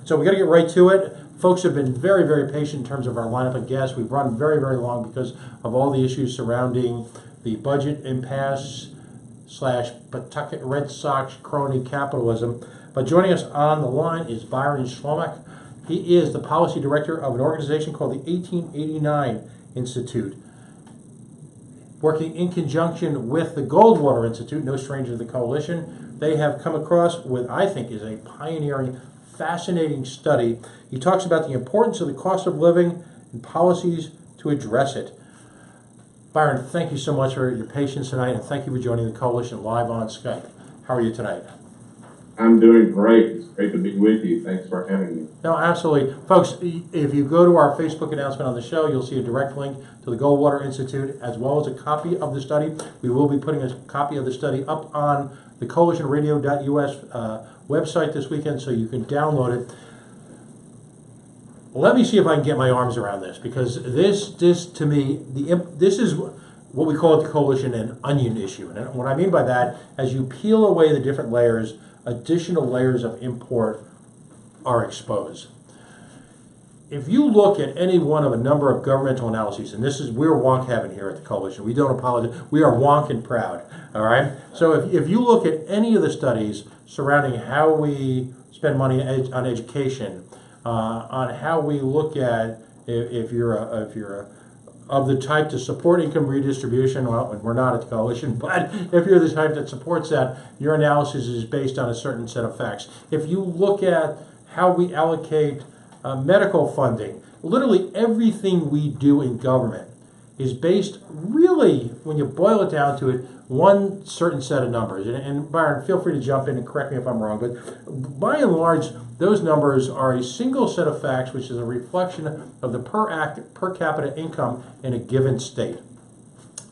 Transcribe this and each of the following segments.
So we got to get right to it. Folks have been very, very patient in terms of our lineup of guests. We've run very, very long because of all the issues surrounding the budget impasse / Pawtucket Red Sox crony capitalism. But joining us on the line is Bryon Schlomach. He is the policy director of an organization called the 1889 Institute, working in conjunction with the Goldwater Institute, no stranger to the coalition. They have come across what I think is a pioneering, fascinating study. He talks about the importance of the cost of living and policies to address it. Bryon, thank you so much for your patience tonight, and thank you for joining the coalition live on Skype. How are you tonight? I'm doing great. It's great to be with you. Thanks for having me. No, absolutely. Folks, if you go to our Facebook announcement on the show, you'll see a direct link to the Goldwater Institute as well as a copy of the study. We will be putting a copy of the study up on the coalitionradio.us website this weekend so you can download it. Let me see if I can get my arms around this, because this to me, this is what we call at the coalition an onion issue. And what I mean by that, as you peel away the different layers, additional layers of import are exposed. If you look at any one of a number of governmental analyses, and we're wonk heaven here at the coalition, we don't apologize, we are wonk and proud, all right? So if you look at any of the studies surrounding how we spend money on education, on how we look at if you're of the type to support income redistribution, well, we're not at the coalition, but if you're the type that supports that, your analysis is based on a certain set of facts. If you look at how we allocate medical funding, literally everything we do in government is based really, when you boil it down to it, one certain set of numbers. And Bryon, feel free to jump in and correct me if I'm wrong, but by and large, those numbers are a single set of facts, which is a reflection of the per capita income in a given state.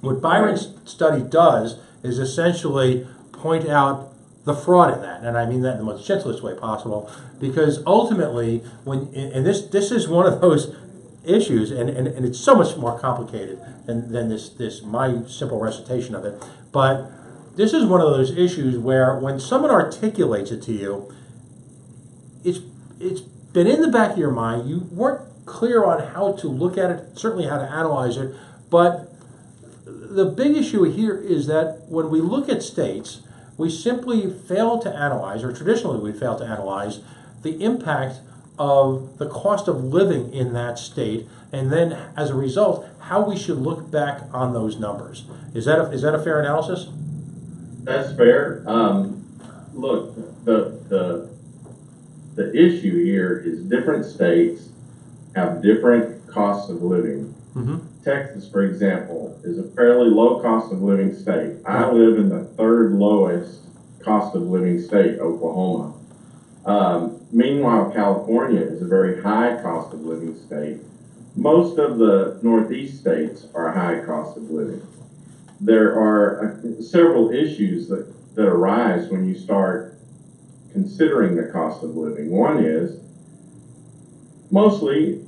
What Bryon's study does is essentially point out the fraud in that, and I mean that in the most gentlest way possible, because ultimately, and this is one of those issues, and it's so much more complicated than this my simple recitation of it, but this is one of those issues where when someone articulates it to you, it's been in the back of your mind. You weren't clear on how to look at it, certainly how to analyze it, but the big issue here is that when we look at states, we simply fail to analyze, or traditionally we fail to analyze, the impact of the cost of living in that state, and then as a result, how we should look back on those numbers. Is that a fair analysis? That's fair. Look, the issue here is different states have different costs of living. Mm-hmm. Texas, for example, is a fairly low cost of living state. I live in the third lowest cost of living state, Oklahoma. Meanwhile, California is a very high cost of living state. Most of the Northeast states are high cost of living. There are several issues that arise when you start considering the cost of living. One is, mostly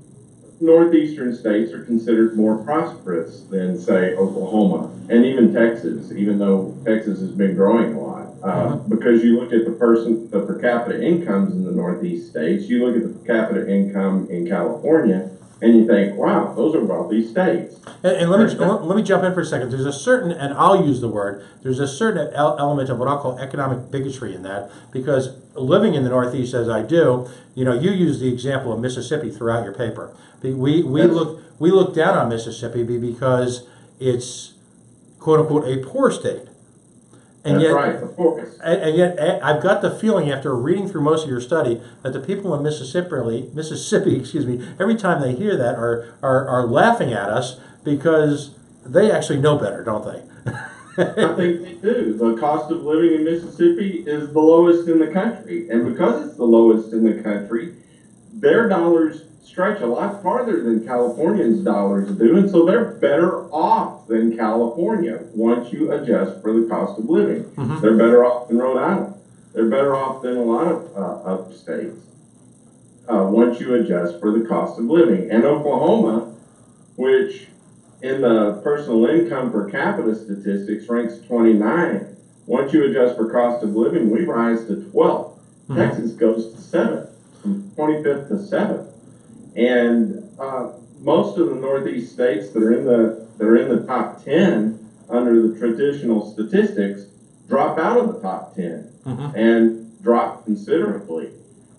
Northeastern states are considered more prosperous than, say, Oklahoma, and even Texas, even though Texas has been growing a lot. Because you look at the per capita incomes in the Northeast states, you look at the per capita income in California, and you think, wow, those are wealthy states. And let me jump in for a second. There's a certain, and I'll use the word, there's a certain element of what I'll call economic bigotry in that, because living in the Northeast as I do, you use the example of Mississippi throughout your paper. We look down on Mississippi because it's quote unquote a poor state. And That's right, the poorest. And yet, I've got the feeling after reading through most of your study that the people in Mississippi, every time they hear that are laughing at us because they actually know better, don't they? I think they do. The cost of living in Mississippi is the lowest in the country, and because it's the lowest in the country, their dollars stretch a lot farther than Californians' dollars do, and so they're better off than California once you adjust for the cost of living. Mm-hmm. They're better off than Rhode Island. They're better off than a lot of states once you adjust for the cost of living. And Oklahoma, which in the personal income per capita statistics ranks 29, once you adjust for cost of living, we rise to 12th. Mm-hmm. Texas goes to 7th. from 25th to 7th. And most of the Northeast states that are in the top 10 under the traditional statistics drop out of the top 10 and drop considerably.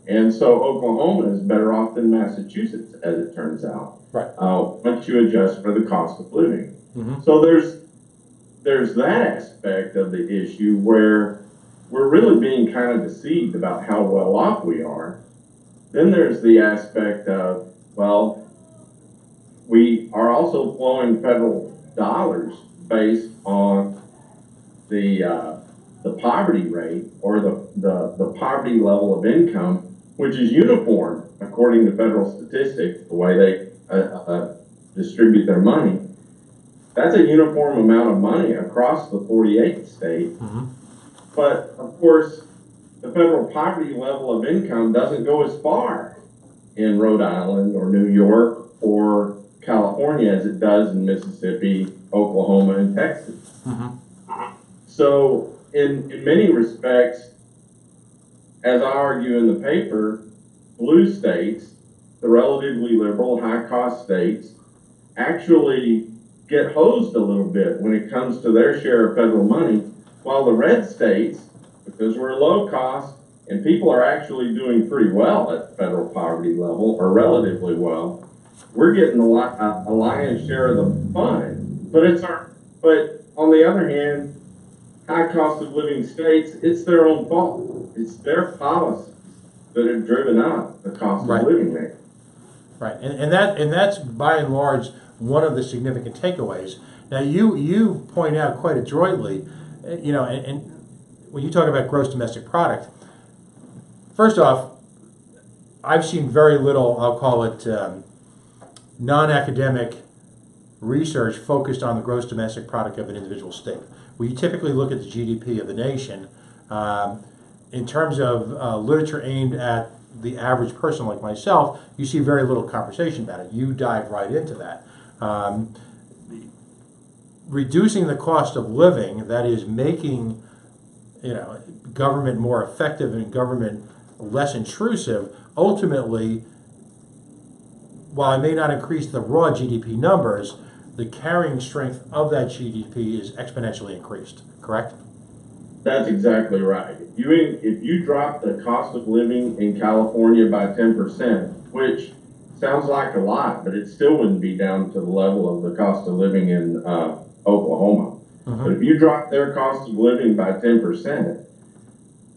And so Oklahoma is better off than Massachusetts, as it turns out. Right. Once you adjust for the cost of living. So there's that aspect of the issue where we're really being kind of deceived about how well off we are. Then there's the aspect of, well, we are also flowing federal dollars based on the poverty rate or the poverty level of income, which is uniform according to federal statistics, the way they distribute their money. That's a uniform amount of money across the 48 states. But of course, the federal poverty level of income doesn't go as far in Rhode Island or New York or California as it does in Mississippi, Oklahoma, and Texas. So in many respects, as I argue in the paper, blue states, the relatively liberal, high-cost states, actually get hosed a little bit when it comes to their share of federal money, while the red states, because we're low cost and people are actually doing pretty well at the federal poverty level, or relatively well, we're getting a lion's share of the fund. But on the other hand, high cost of living states, it's their own fault. It's their policies that have driven up the cost of living there. Right, and that's by and large one of the significant takeaways. Now you point out quite adroitly, and when you talk about gross domestic product, first off, I've seen very little, I'll call it non-academic research focused on the gross domestic product of an individual state. We typically look at the GDP of the nation. In terms of literature aimed at the average person like myself, you see very little conversation about it. You dive right into that. Reducing the cost of living, that is making government more effective and government less intrusive, ultimately, while it may not increase the raw GDP numbers, the carrying strength of that GDP is exponentially increased, correct? That's exactly right. If you drop the cost of living in California by 10%, which sounds like a lot, but it still wouldn't be down to the level of the cost of living in Oklahoma. But if you drop their cost of living by 10%,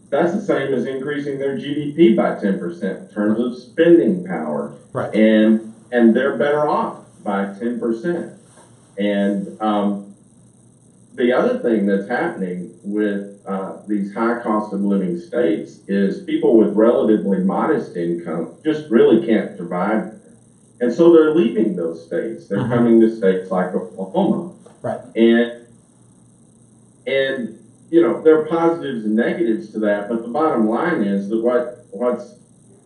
that's the same as increasing their GDP by 10% in terms of spending power. Right. And they're better off by 10%. And the other thing that's happening with these high cost of living states is people with relatively modest income just really can't survive. And so they're leaving those states. They're coming to states like Oklahoma. Right. And there are positives and negatives to that, but the bottom line is that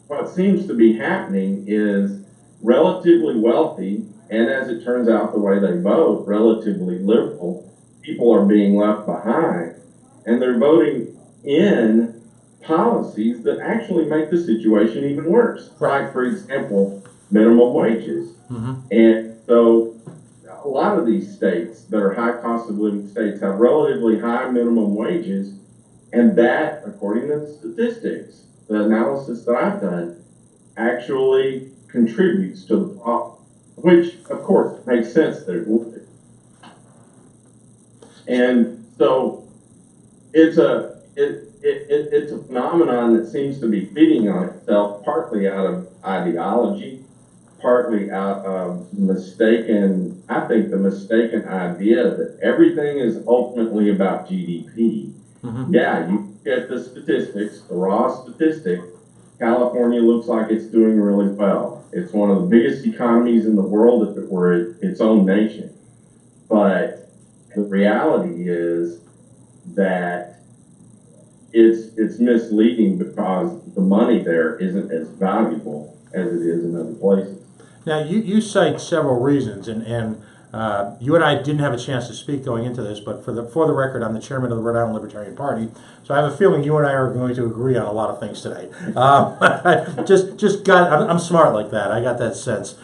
what seems to be happening is relatively wealthy, and as it turns out the way they vote, relatively liberal, people are being left behind, and they're voting in policies that actually make the situation even worse. Like, for example, minimum wages. And so a lot of these states that are high cost of living states have relatively high minimum wages, and that, according to the statistics, the analysis that I've done, actually contributes to the problem, which of course makes sense that it would. And so it's a phenomenon that seems to be feeding on itself, partly out of ideology, partly out of the mistaken idea that everything is ultimately about GDP. Yeah, you get the statistics, the raw statistics. California looks like it's doing really well. It's one of the biggest economies in the world if it were its own nation. But the reality is that it's misleading because the money there isn't as valuable as it is in other places. Now, you cite several reasons, and You and I didn't have a chance to speak going into this, but for the record, I'm the chairman of the Rhode Island Libertarian Party, so I have a feeling you and I are going to agree on a lot of things today. I'm smart like that. I got that sense.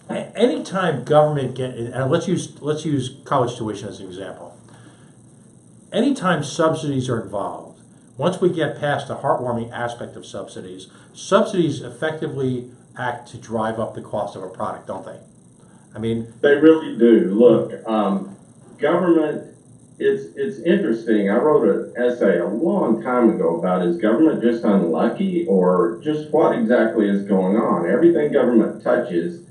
Anytime government and let's use college tuition as an example. Anytime subsidies are involved, once we get past the heartwarming aspect of subsidies effectively act to drive up the cost of a product, don't they? I mean, they really do. Look, government. It's interesting. I wrote an essay a long time ago about, is government just unlucky, or just what exactly is going on? Everything government touches,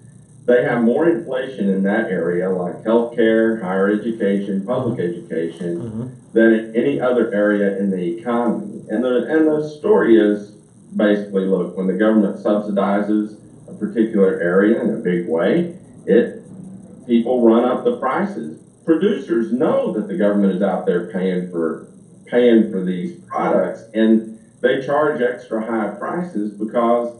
they have more inflation in that area, like healthcare, higher education, public education, than in any other area in the economy. And the story is basically, look, when the government subsidizes a particular area in a big way, people run up the prices. Producers know that the government is out there paying for these products, and they charge extra high prices because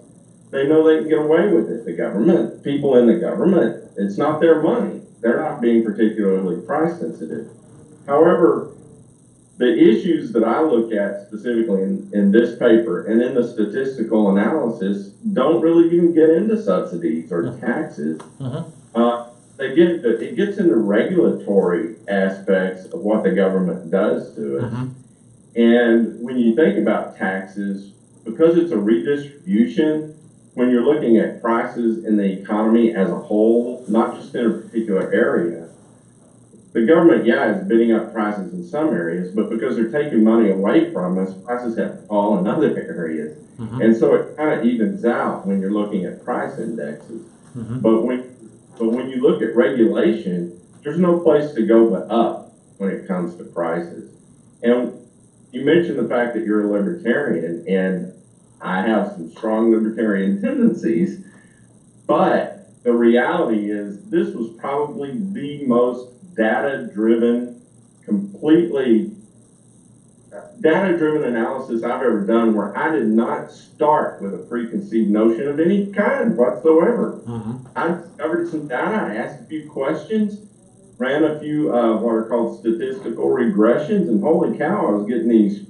they know they can get away with it. The government, people in the government, it's not their money. They're not being particularly price sensitive. However, the issues that I look at specifically in this paper and in the statistical analysis don't really even get into subsidies or taxes. It gets into regulatory aspects of what the government does to us. And when you think about taxes, because it's a redistribution, when you're looking at prices in the economy as a whole, not just in a particular area, the government, is bidding up prices in some areas, but because they're taking money away from us, prices have to fall in other areas. And so it kind of evens out when you're looking at price indexes. But when you look at regulation, there's no place to go but up when it comes to prices. And you mentioned the fact that you're a libertarian, and I have some strong libertarian tendencies, but the reality is this was probably the most data-driven, completely data-driven analysis I've ever done, where I did not start with a preconceived notion of any kind whatsoever. I discovered some data, I asked a few questions, ran a few what are called statistical regressions, and holy cow, I was getting these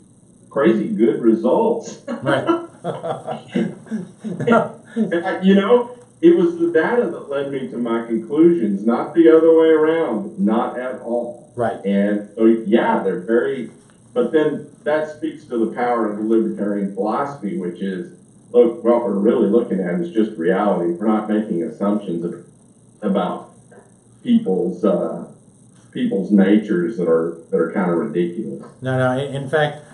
crazy good results. Right. It was the data that led me to my conclusions, not the other way around, not at all. Right. And so, they're very, but then that speaks to the power of the libertarian philosophy, which is, look, what we're really looking at is just reality. We're not making assumptions about people's natures that are kind of ridiculous. No. In fact,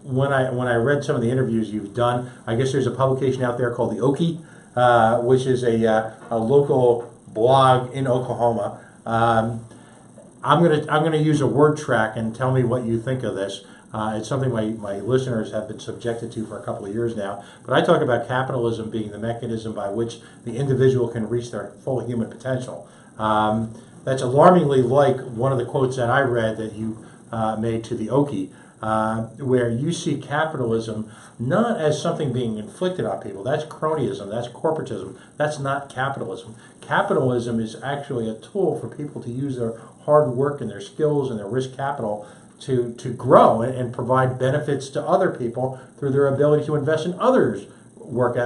when I read some of the interviews you've done, I guess there's a publication out there called the Okie, which is a local blog in Oklahoma. I'm gonna use a word track and tell me what you think of this. It's something my listeners have been subjected to for a couple of years now. But I talk about capitalism being the mechanism by which the individual can reach their full human potential. That's alarmingly like one of the quotes that I read that you made to the Okie, where you see capitalism not as something being inflicted on people. That's cronyism, that's corporatism, that's not capitalism. Capitalism is actually a tool for people to use their hard work and their skills and their risk capital to grow and provide benefits to other people through their ability to invest in others' work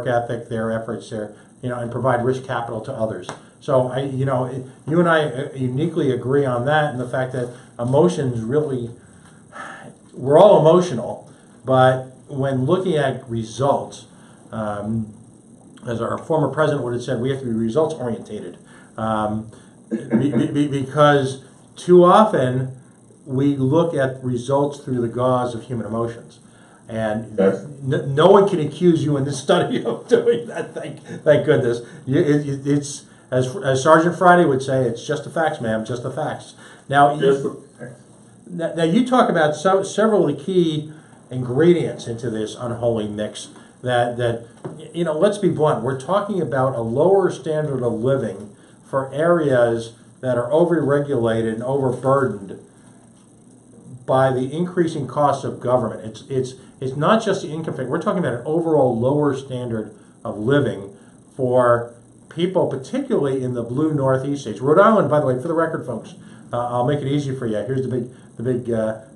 ethic, their efforts, and provide risk capital to others. So you and I uniquely agree on that, and the fact that emotions really, we're all emotional, but when looking at results, as our former president would have said, we have to be results orientated, because too often we look at results through the gauze of human emotions. And no one can accuse you in this study of doing that. Thank goodness. It's as Sergeant Friday would say, it's just the facts, ma'am, just the facts. Now you talk about several of the key ingredients into this unholy mix. That let's be blunt. We're talking about a lower standard of living for areas that are over-regulated and overburdened by the increasing costs of government. It's not just the income thing. We're talking about an overall lower standard of living for people, particularly in the blue Northeast states. Rhode Island, by the way, for the record, folks, I'll make it easy for you. Here's the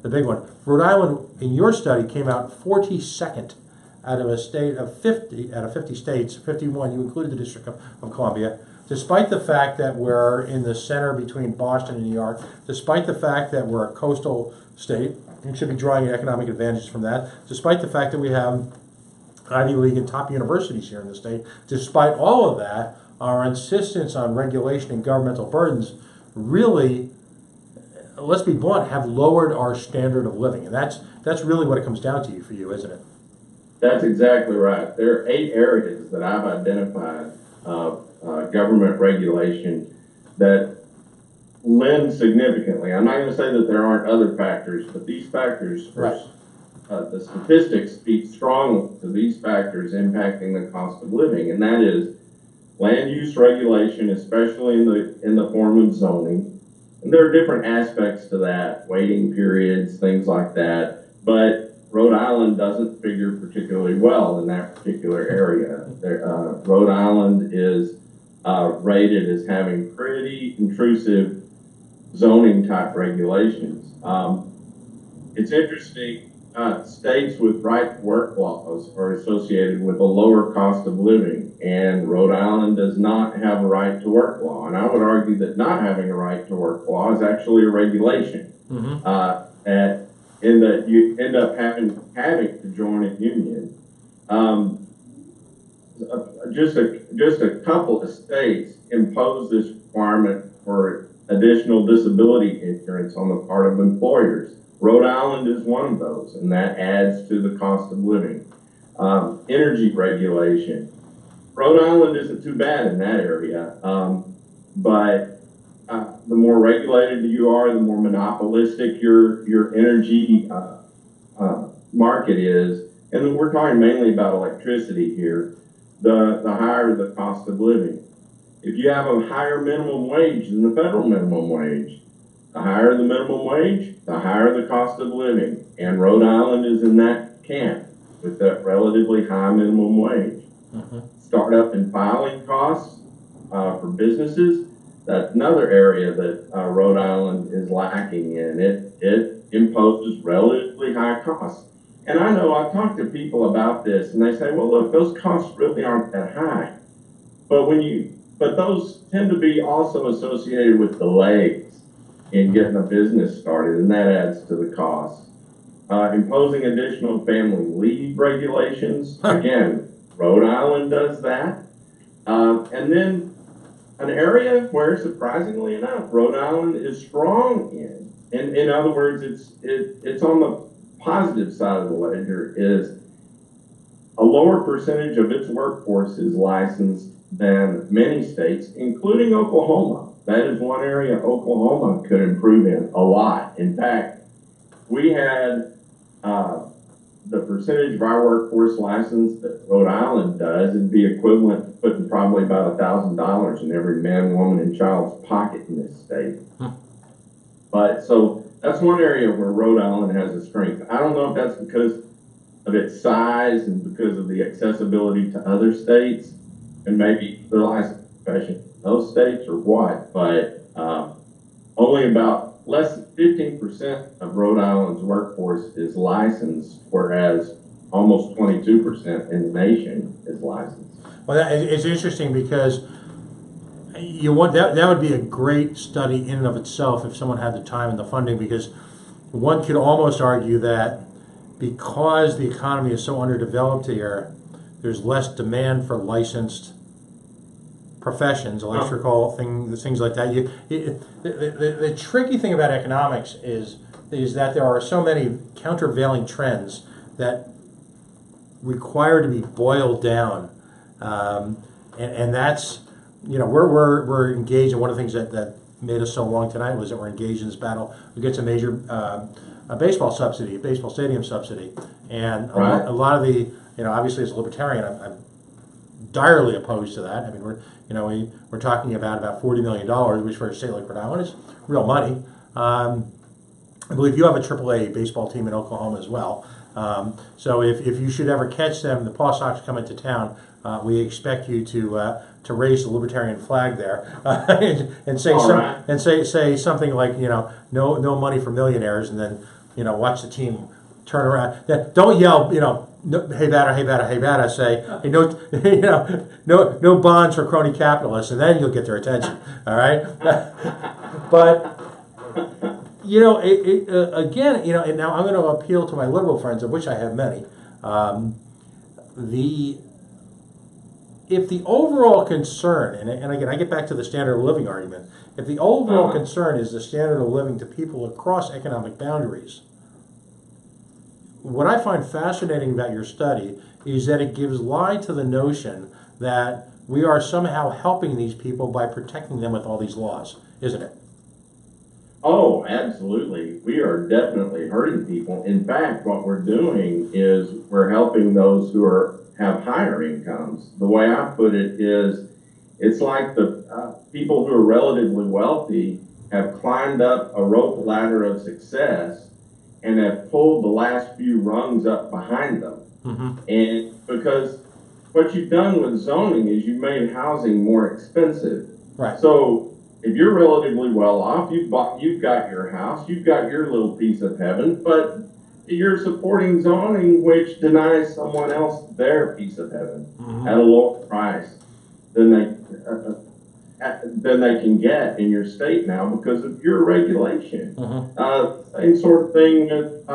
big one. Rhode Island, in your study, came out 42nd out of a state of 50, out of 50 states, 51. You included the District of Columbia. Despite the fact that we're in the center between Boston and New York, despite the fact that we're a coastal state, you should be drawing economic advantages from that. Despite the fact that we have Ivy League and top universities here in the state, despite all of that, our insistence on regulation and governmental burdens really, let's be blunt, have lowered our standard of living. And that's really what it comes down to for you, isn't it? That's exactly right. There are 8 areas that I've identified of government regulation that lend significantly. I'm not going to say that there aren't other factors, but these factors, right. The statistics speak strongly to these factors impacting the cost of living, and that is land use regulation, especially in the form of zoning. And there are different aspects to that, waiting periods, things like that. But Rhode Island doesn't figure particularly well in that particular area. Rhode Island is rated as having pretty intrusive zoning type regulations. It's interesting, states with right to work laws are associated with a lower cost of living, and Rhode Island does not have a right to work law. And I would argue that not having a right to work law is actually a regulation. Mm-hmm. In that you end up having to join a union. Just a couple of states impose this requirement for additional disability insurance on the part of employers. Rhode Island is one of those, and that adds to the cost of living. Energy regulation. Rhode Island isn't too bad in that area, but the more regulated you are, the more monopolistic your energy market is, and we're talking mainly about electricity here, the higher the cost of living. If you have a higher minimum wage than the federal minimum wage, the higher the minimum wage, the higher the cost of living. And Rhode Island is in that camp with that relatively high minimum wage. Mm-hmm. Startup and filing costs for businesses, that's another area that Rhode Island is lacking in. It imposes relatively high costs. And I know I've talked to people about this, and they say, well, look, those costs really aren't that high. But those tend to be also associated with delays in getting a business started, and that adds to the cost. Imposing additional family leave regulations, again, Rhode Island does that. And then an area where, surprisingly enough, Rhode Island is strong in. In other words, it's on the positive side of the ledger, is a lower percentage of its workforce is licensed than many states, including Oklahoma. That is one area Oklahoma could improve in a lot. In fact, we had the percentage of our workforce licensed that Rhode Island does, it'd be equivalent to putting probably about $1,000 in every man, woman, and child's pocket in this state. But so that's one area where Rhode Island has a strength. I don't know if that's because of its size and because of the accessibility to other states, and maybe the license profession in those states or what, but only about less than 15% of Rhode Island's workforce is licensed, whereas almost 22% in the nation is licensed. Well, it's interesting because that would be a great study in and of itself if someone had the time and the funding, because one could almost argue that because the economy is so underdeveloped here, there's less demand for licensed professions, electrical things like that. The tricky thing about economics is that there are so many countervailing trends that require to be boiled down, and that's, we're engaged in one of the things that made us so long tonight was that we're engaged in this battle against a major a baseball subsidy, a baseball stadium subsidy, and a lot of the, obviously as a libertarian, I'm direly opposed to that. I mean, we're talking about $40 million, which for a state like Rhode Island is real money. I believe you have a AAA baseball team in Oklahoma as well. So if you should ever catch them, the Paw Sox come into town, we expect you to raise the libertarian flag there and say say something like, no money for millionaires, and then watch the team turn around. Don't yell, no, hey batter, hey batter, hey batter. Say, hey, no, no bonds for crony capitalists, and then you'll get their attention. All right, but again, and now I'm going to appeal to my liberal friends, of which I have many. If the overall concern, and again, I get back to the standard of living argument, if the overall concern is the standard of living to people across economic boundaries, what I find fascinating about your study is that it gives lie to the notion that we are somehow helping these people by protecting them with all these laws, isn't it? Oh, absolutely. We are definitely hurting people. In fact, what we're doing is we're helping those who have higher incomes. The way I put it is, it's like the people who are relatively wealthy have climbed up a rope ladder of success and have pulled the last few rungs up behind them. Mm-hmm. And because what you've done with zoning is you've made housing more expensive. Right. So if you're relatively well off, you've got your house, you've got your little piece of heaven, but you're supporting zoning which denies someone else their piece of heaven at a lower price than they can get in your state now because of your regulation. Same sort of thing with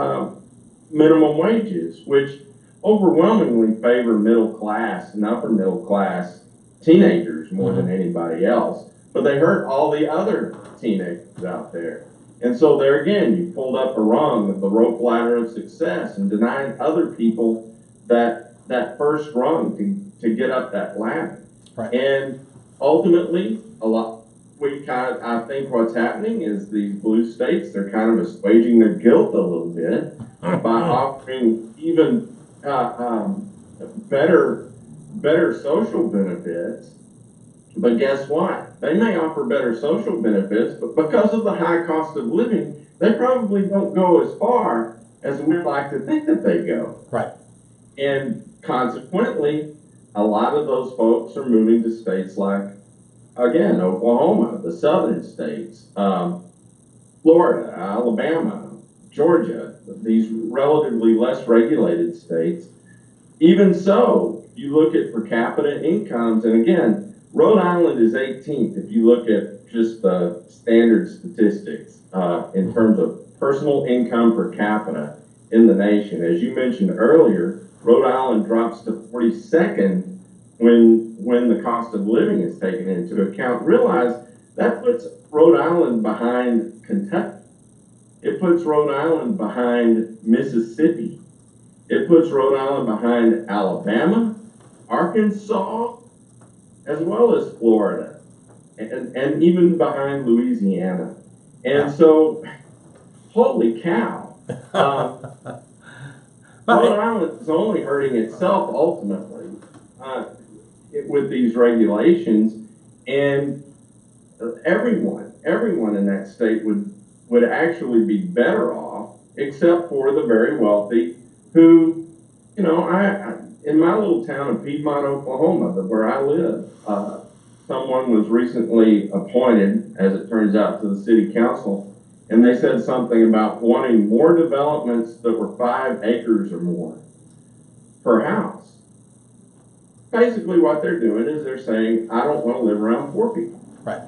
minimum wages, which overwhelmingly favor middle class and upper middle class teenagers more than anybody else, but they hurt all the other teenagers out there. And so there again, you pulled up a rung of the rope ladder of success and denied other people that first rung to get up that ladder. Right. And ultimately, I think what's happening is these blue states, they're kind of assuaging their guilt a little bit by offering even better social benefits. But guess what? They may offer better social benefits, but because of the high cost of living, they probably don't go as far as we'd like to think that they go. Right. And consequently, a lot of those folks are moving to states like, again, Oklahoma, the southern states, Florida, Alabama, Georgia, these relatively less regulated states. Even so, you look at per capita incomes, and again, Rhode Island is 18th if you look at just the standard statistics in terms of personal income per capita in the nation. As you mentioned earlier, Rhode Island drops to 42nd when the cost of living is taken into account. Realize that puts Rhode Island behind Kentucky. It puts Rhode Island behind Mississippi. It puts Rhode Island behind Alabama, Arkansas, as well as Florida, and even behind Louisiana. And so, holy cow. Rhode Island is only hurting itself ultimately with these regulations, and everyone in that state would actually be better off, except for the very wealthy who, in my little town of Piedmont, Oklahoma, where I live, someone was recently appointed, as it turns out, to the city council, and they said something about wanting more developments that were 5 acres or more per house. Basically what they're doing is they're saying, I don't want to live around poor people. Right.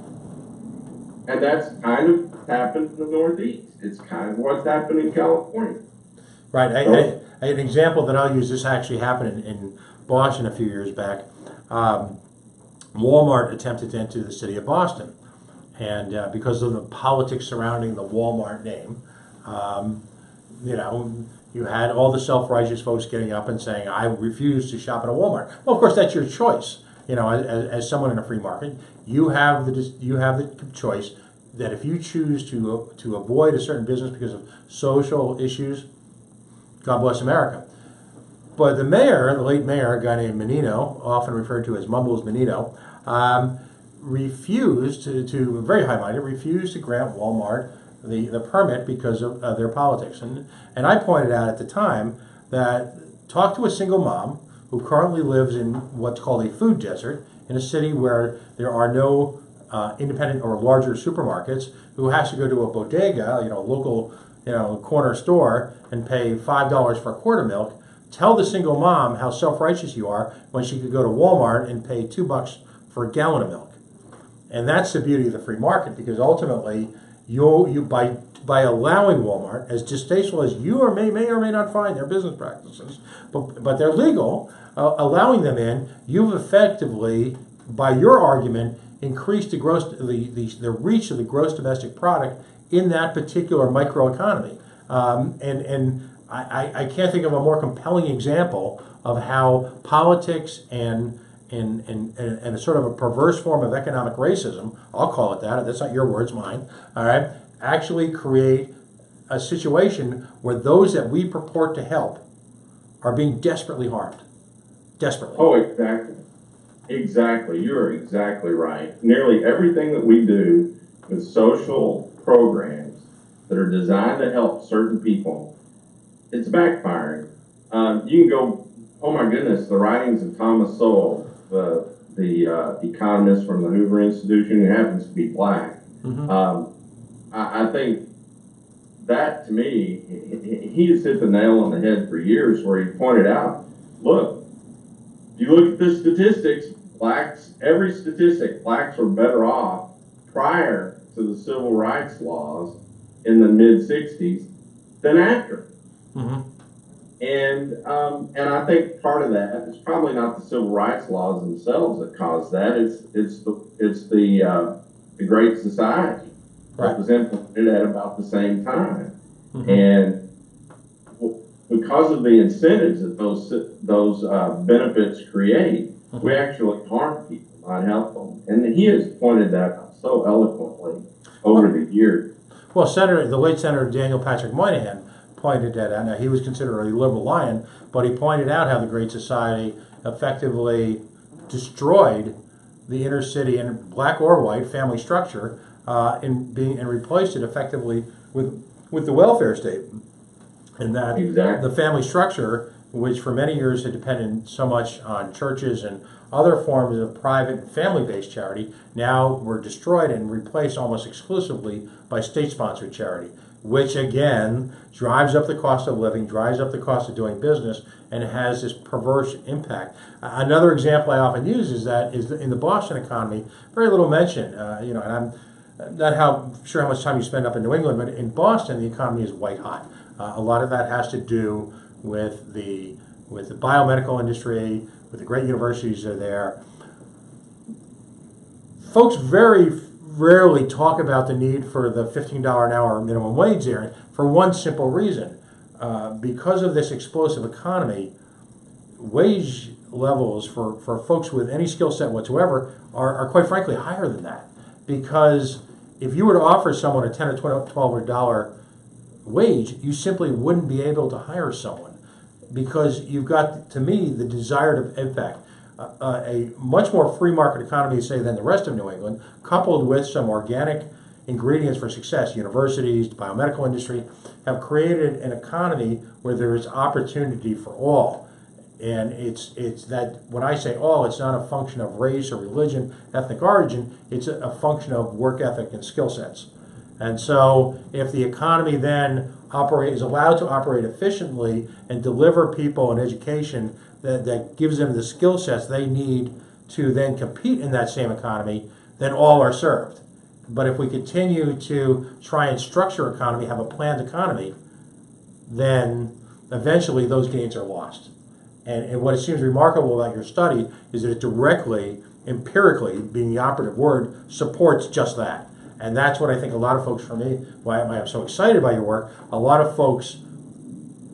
And that's kind of happened in the Northeast. It's kind of what's happened in California. Right. An example that I'll use, this actually happened in Boston a few years back. Walmart attempted to enter the city of Boston. And because of the politics surrounding the Walmart name, you had all the self-righteous folks getting up and saying, I refuse to shop at a Walmart. Well, of course, that's your choice. As someone in a free market, you have the choice that if you choose to avoid a certain business because of social issues, God bless America. But the mayor, the late mayor, a guy named Menino, often referred to as Mumbles Menino, refused to very high-minded, refused to grant Walmart the permit because of their politics. And I pointed out at the time that talk to a single mom who currently lives in what's called a food desert in a city where there are no independent or larger supermarkets, who has to go to a bodega, local, corner store and pay $5 for a quart of milk. Tell the single mom how self-righteous you are when she could go to Walmart and pay $2 for a gallon of milk. And that's the beauty of the free market, because ultimately, you by allowing Walmart, as distasteful as you may or may not find their business practices, but they're legal, allowing them in, you've effectively, by your argument, increased the reach of the gross domestic product in that particular microeconomy. And I can't think of a more compelling example of how politics and a sort of a perverse form of economic racism, I'll call it that, that's not your words, mine, all right, actually create a situation where those that we purport to help are being desperately harmed. Desperately. Oh, exactly. Exactly. You're exactly right. Nearly everything that we do with social programs that are designed to help certain people, it's backfiring. You can go, oh my goodness, the writings of Thomas Sowell, the economist from the Hoover Institution, who happens to be black. Mm-hmm. I think that, to me, he has hit the nail on the head for years, where he pointed out, look, if you look at the statistics, every statistic, blacks were better off prior to the civil rights laws in the mid-'60s than after. Mm-hmm. And I think part of that is probably not the civil rights laws themselves that caused that. It's the Great Society that was implemented at about the same time. Mm-hmm. And because of the incentives that those benefits create, mm-hmm. we actually harm people, not help them. And he has pointed that out so eloquently over the years. Well, the late Senator Daniel Patrick Moynihan pointed that out. Now, he was considered a liberal lion, but he pointed out how the Great Society effectively destroyed the inner city and black or white family structure, and replaced it effectively with the welfare state. And that exactly. The family structure, which for many years had depended so much on churches and other forms of private family-based charity, now were destroyed and replaced almost exclusively by state-sponsored charity, which again drives up the cost of living, drives up the cost of doing business, and has this perverse impact. Another example I often use is in the Boston economy. Very little mention, and I'm not sure how much time you spend up in New England, but in Boston the economy is white hot. A lot of that has to do with the biomedical industry, with the great universities that are there. Folks very rarely talk about the need for the $15 an hour minimum wage there, for one simple reason. Because of this explosive economy, wage levels for folks with any skill set whatsoever are quite frankly higher than that. Because if you were to offer someone a $10 or $12 wage, you simply wouldn't be able to hire someone, because you've got, to me, the desired effect. A much more free market economy, say, than the rest of New England, coupled with some organic ingredients for success. Universities, the biomedical industry have created an economy where there is opportunity for all. And it's that, when I say all, it's not a function of race or religion, ethnic origin, it's a function of work ethic and skill sets. And so if the economy then is allowed to operate efficiently and deliver people an education that gives them the skill sets they need to then compete in that same economy, then all are served. But if we continue to try and structure an economy, have a planned economy, then eventually those gains are lost. And what it seems remarkable about your study is that it directly, empirically, being the operative word, supports just that. And that's what I think a lot of folks, for me, why I'm so excited by your work, a lot of folks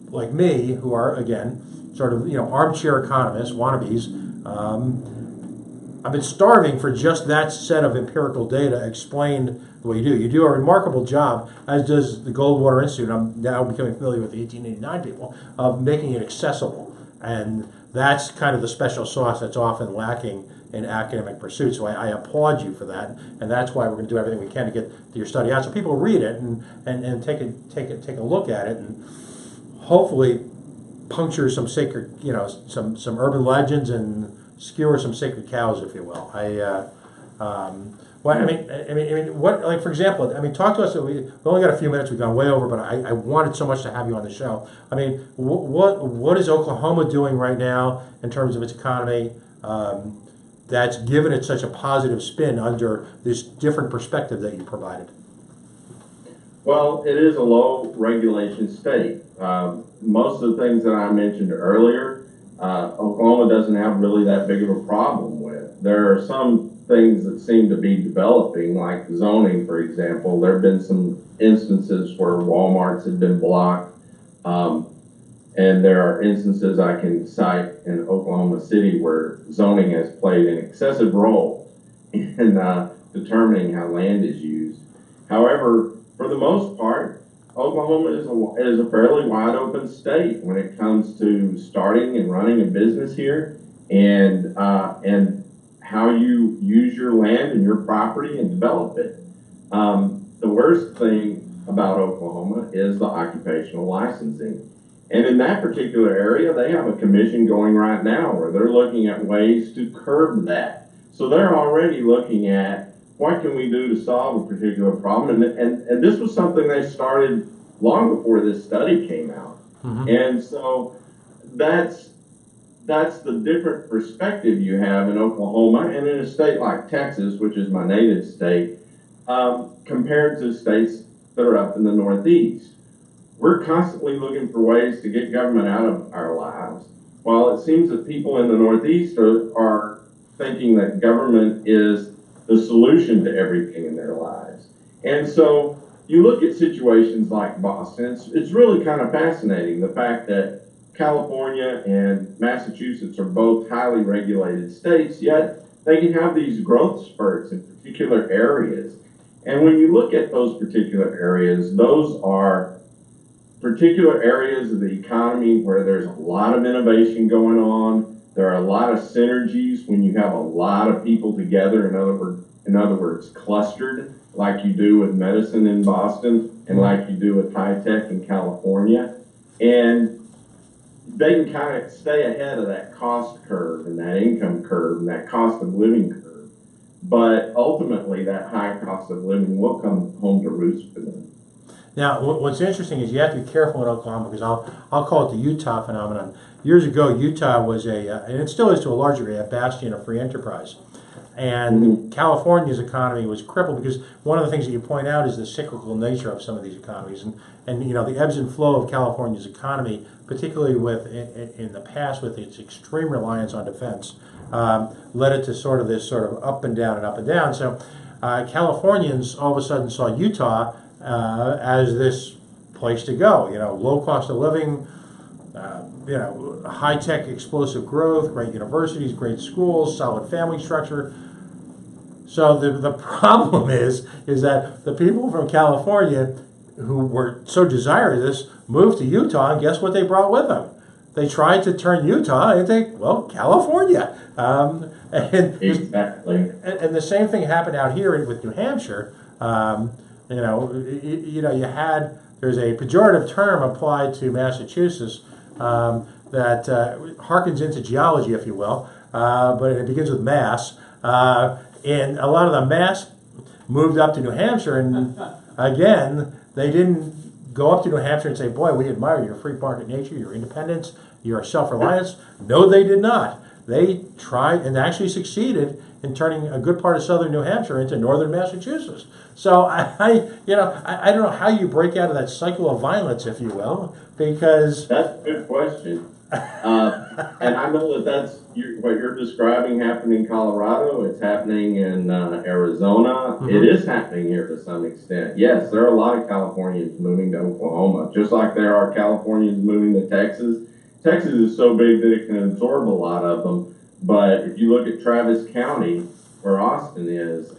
like me, who are, again, sort of, armchair economists, wannabes, I've been starving for just that set of empirical data explained the way you do. You do a remarkable job, as does the Goldwater Institute. I'm now becoming familiar with the 1889 people, of making it accessible. And that's kind of the special sauce that's often lacking in academic pursuits. So I applaud you for that, and that's why we're going to do everything we can to get your study out, so people read it and take a look at it, and hopefully puncture some sacred, some urban legends and skewer some sacred cows, if you will. What, like, for example, talk to us. We only got a few minutes. We've gone way over, but I wanted so much to have you on the show. What is Oklahoma doing right now in terms of its economy? That's given it such a positive spin under this different perspective that you provided. Well, it is a low regulation state. Most of the things that I mentioned earlier, Oklahoma doesn't have really that big of a problem with. There are some things that seem to be developing, like zoning, for example. There have been some instances where Walmarts have been blocked, and there are instances I can cite in Oklahoma City where zoning has played an excessive role in determining how land is used. However, for the most part, Oklahoma is a fairly wide open state when it comes to starting and running a business here, and how you use your land and your property and develop it. The worst thing about Oklahoma is the occupational licensing. And in that particular area, they have a commission going right now where they're looking at ways to curb that. So they're already looking at what can we do to solve a particular problem. And this was something they started long before this study came out. Mm-hmm. And so that's the different perspective you have in Oklahoma and in a state like Texas, which is my native state, compared to states that are up in the Northeast. We're constantly looking for ways to get government out of our lives, while it seems that people in the Northeast are thinking that government is the solution to everything in their lives. And so you look at situations like Boston, it's really kind of fascinating, the fact that California and Massachusetts are both highly regulated states, yet they can have these growth spurts in particular areas. And when you look at those particular areas, those are particular areas of the economy where there's a lot of innovation going on. There are a lot of synergies when you have a lot of people together, in other words, clustered, like you do with medicine in Boston and like you do with high tech in California. And they can kind of stay ahead of that cost curve and that income curve and that cost of living curve. But ultimately, that high cost of living will come home to roost for them. Now, what's interesting is you have to be careful in Oklahoma, because I'll call it the Utah phenomenon. Years ago, Utah was and it still is to a large degree, a bastion of free enterprise. And mm-hmm. California's economy was crippled because one of the things that you point out is the cyclical nature of some of these economies. And the ebbs and flow of California's economy, particularly in the past with its extreme reliance on defense, led it to this up and down and up and down. So Californians all of a sudden saw Utah as this place to go. Low cost of living, high tech, explosive growth, great universities, great schools, solid family structure. So the problem is that the people from California who were so desirous of this moved to Utah, and guess what they brought with them? They tried to turn Utah into, California. Exactly. And the same thing happened out here with New Hampshire. There's a pejorative term applied to Massachusetts that harkens into geology, if you will, but it begins with mass. And a lot of the mass moved up to New Hampshire, and again, they didn't go up to New Hampshire and say, boy, we admire your free market nature, your independence, your self-reliance. No, they did not. They tried and actually succeeded in turning a good part of southern New Hampshire into northern Massachusetts. So I don't know how you break out of that cycle of violence, if you will, because that's a good question. And I know that's what you're describing happened in Colorado. It's happening in Arizona. Mm-hmm. It is happening here to some extent. Yes, there are a lot of Californians moving to Oklahoma, just like there are Californians moving to Texas. Texas is so big that it can absorb a lot of them. But if you look at Travis County, where Austin is,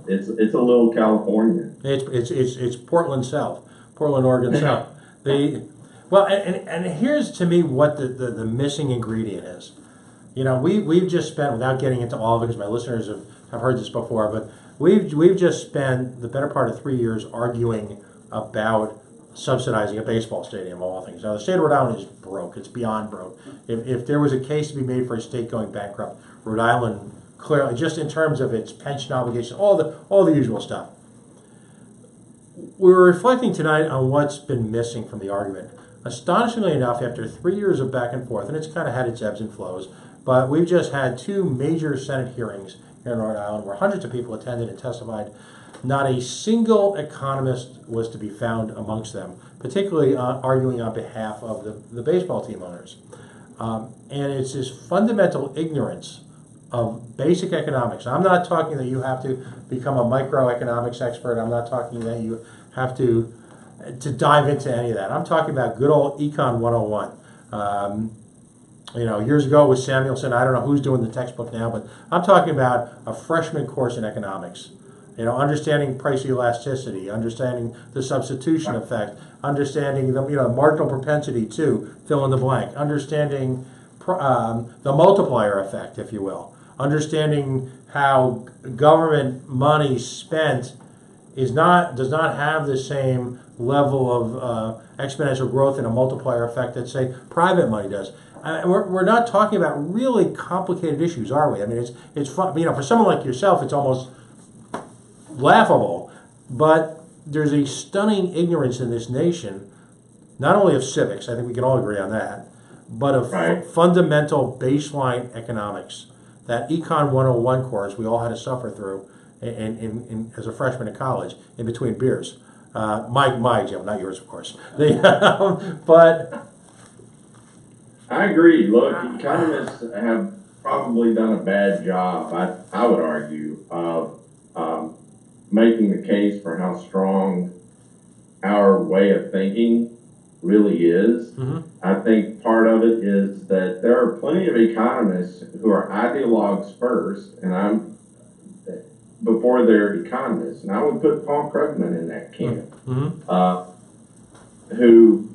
it's a little California. It's Portland South, Portland, Oregon South. And here's to me what the missing ingredient is. We've just spent, without getting into all of it, because my listeners have heard this before, but we've just spent the better part of 3 years arguing about subsidizing a baseball stadium, of all things. Now, the state of Rhode Island is broke. It's beyond broke. If there was a case to be made for a state going bankrupt, Rhode Island clearly, just in terms of its pension obligations, all the usual stuff. We were reflecting tonight on what's been missing from the argument. Astonishingly enough, after 3 years of back and forth, and it's kind of had its ebbs and flows, but we've just had two major Senate hearings here in Rhode Island where hundreds of people attended and testified. Not a single economist was to be found amongst them, particularly arguing on behalf of the baseball team owners. And it's this fundamental ignorance of basic economics. I'm not talking that you have to become a microeconomics expert. I'm not talking that you have to dive into any of that. I'm talking about good old Econ 101. Years ago it was Samuelson. I don't know who's doing the textbook now, but I'm talking about a freshman course in economics. Understanding price elasticity, understanding the substitution effect, understanding the marginal propensity to fill in the blank, understanding the multiplier effect, if you will, understanding how government money spent does not have the same level of exponential growth and a multiplier effect that, say, private money does. We're not talking about really complicated issues, are we? I mean, it's fun. For someone like yourself, it's almost laughable, but there's a stunning ignorance in this nation, not only of civics, I think we can all agree on that, but of fundamental baseline economics. That Econ 101 course we all had to suffer through in as a freshman in college, in between beers. My Jim, not yours, of course. But I agree. Look, economists have probably done a bad job, I would argue, of making the case for how strong our way of thinking really is. Mm-hmm. I think part of it is that there are plenty of economists who are ideologues first, and before they're economists, and I would put Paul Krugman in that camp, who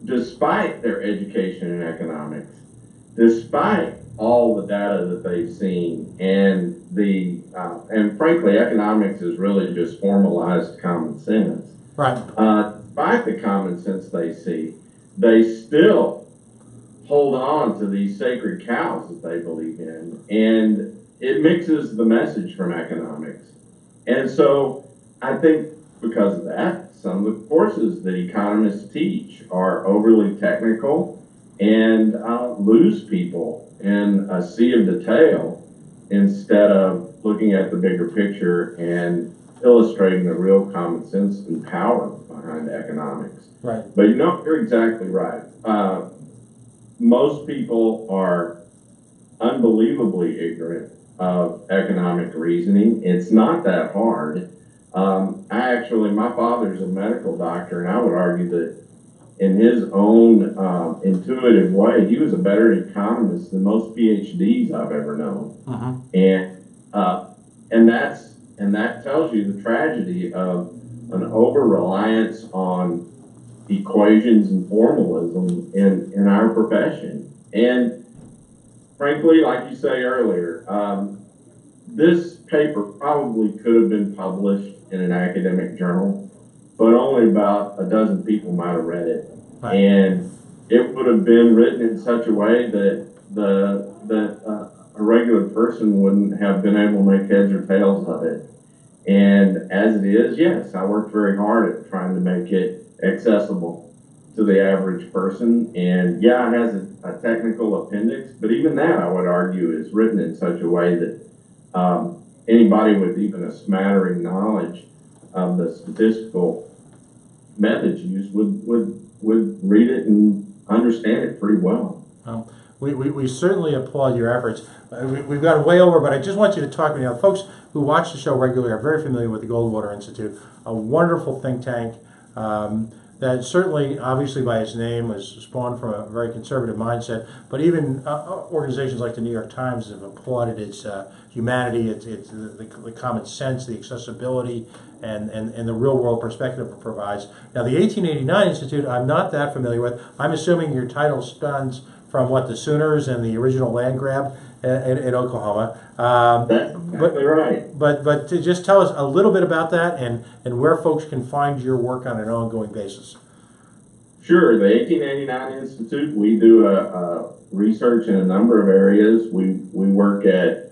despite their education in economics, despite all the data that they've seen, and frankly, economics is really just formalized common sense. Right. Despite the common sense they see, they still hold on to these sacred cows that they believe in, and it mixes the message from economics. And so I think because of that, some of the courses that economists teach are overly technical and lose people in a sea of detail instead of looking at the bigger picture and illustrating the real common sense and power behind economics. Right. But you're exactly right. Most people are unbelievably ignorant of economic reasoning. It's not that hard. My father's a medical doctor, and I would argue that in his own intuitive way, he was a better economist than most PhDs I've ever known. Uh-huh. And that tells you the tragedy of an over-reliance on equations and formalism in our profession. And frankly, like you say earlier, this paper probably could have been published in an academic journal, but only about a dozen people might have read it. Right. And it would have been written in such a way that a regular person wouldn't have been able to make heads or tails of it. And as it is, yes, I worked very hard at trying to make it accessible to the average person. And yeah, it has a technical appendix, but even that, I would argue, is written in such a way that anybody with even a smattering knowledge of the statistical methods used would read it and understand it pretty well. We certainly applaud your efforts. We've gone way over, but I just want you to talk to me. Folks who watch the show regularly are very familiar with the Goldwater Institute, a wonderful think tank that certainly, obviously by its name, was spawned from a very conservative mindset, but even organizations like the New York Times have applauded its humanity, its the common sense, the accessibility, and the real-world perspective it provides. Now, the 1889 Institute, I'm not that familiar with. I'm assuming your title spans from what the Sooners and the original land grab in Oklahoma. That's exactly right. But to just tell us a little bit about that and where folks can find your work on an ongoing basis. Sure, the 1889 Institute, we do research in a number of areas. We work at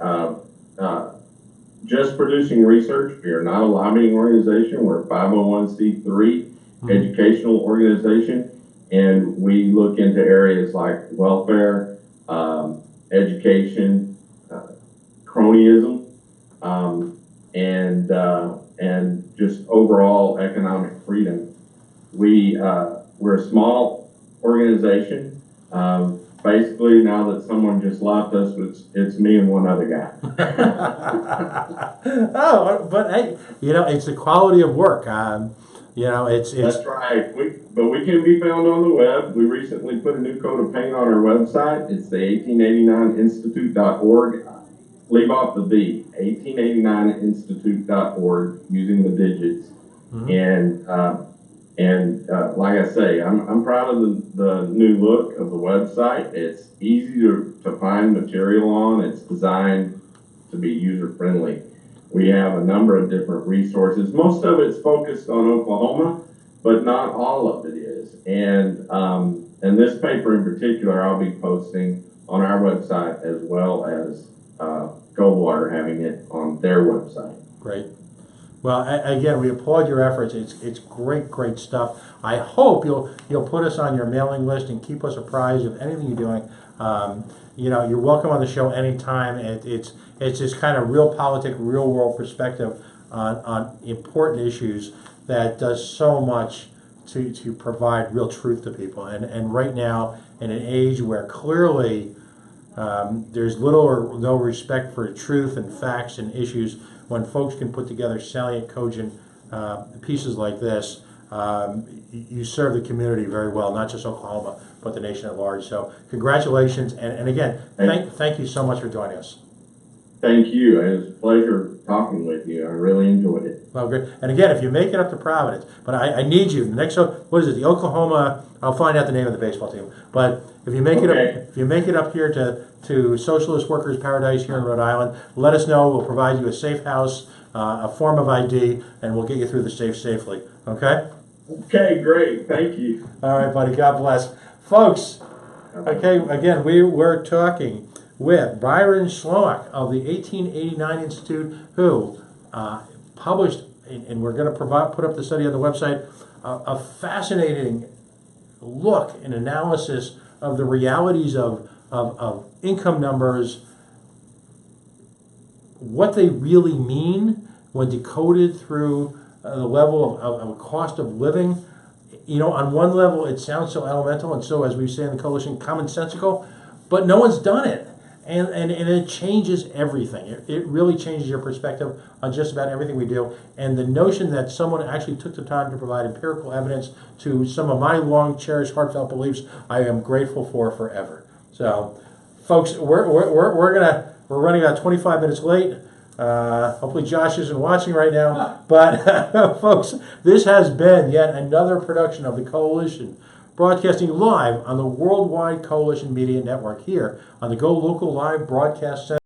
just producing research. We are not a lobbying organization. We're a 501c3 educational organization, and we look into areas like welfare, education, cronyism, and just overall economic freedom. We're a small organization. Basically, now that someone just left us, it's me and one other guy. Oh, but hey, it's the quality of work. It's That's right. But we can be found on the web. We recently put a new coat of paint on our website. It's the 1889institute.org. Leave off the V. 1889institute.org using the digits. And like I say, I'm proud of the new look of the website. It's easy to find material on. It's designed to be user friendly. We have a number of different resources. Most of it's focused on Oklahoma, but not all of it is. And this paper in particular, I'll be posting on our website as well as Goldwater having it on their website. Great. Well, again, we applaud your efforts. It's great stuff. I hope you'll put us on your mailing list and keep us apprised of anything you're doing. You're welcome on the show anytime. It's this kind of real politic, real world perspective on important issues that does so much to provide real truth to people. And right now, in an age where clearly there's little or no respect for truth and facts and issues, when folks can put together salient, cogent pieces like this, you serve the community very well, not just Oklahoma, but the nation at large. So congratulations, and again, thank you so much for joining us. Thank you. It was a pleasure talking with you. I really enjoyed it. Well, good. And again, if you make it up to Providence, but I need you. The next, what is it? The Oklahoma. I'll find out the name of the baseball team. But if you make it up here to Socialist Workers Paradise here in Rhode Island, let us know. We'll provide you a safe house, a form of ID, and we'll get you through the safely. Okay? Okay, great. Thank you. All right, buddy. God bless, folks. Okay. Again, we're talking with Bryon Schlomach of the 1889 Institute, who published, and we're going to put up the study on the website, a fascinating look and analysis of the realities of income numbers, what they really mean when decoded through the level of a cost of living. On one level, it sounds so elemental and so, as we say in the coalition, commonsensical, but no one's done it. And it changes everything. It really changes your perspective on just about everything we do. And the notion that someone actually took the time to provide empirical evidence to some of my long cherished heartfelt beliefs, I am grateful for forever. So, folks, we're running about 25 minutes late. Hopefully Josh isn't watching right now. But folks, this has been yet another production of the Coalition, broadcasting live on the Worldwide Coalition Media Network here on the Go Local Live Broadcast Center.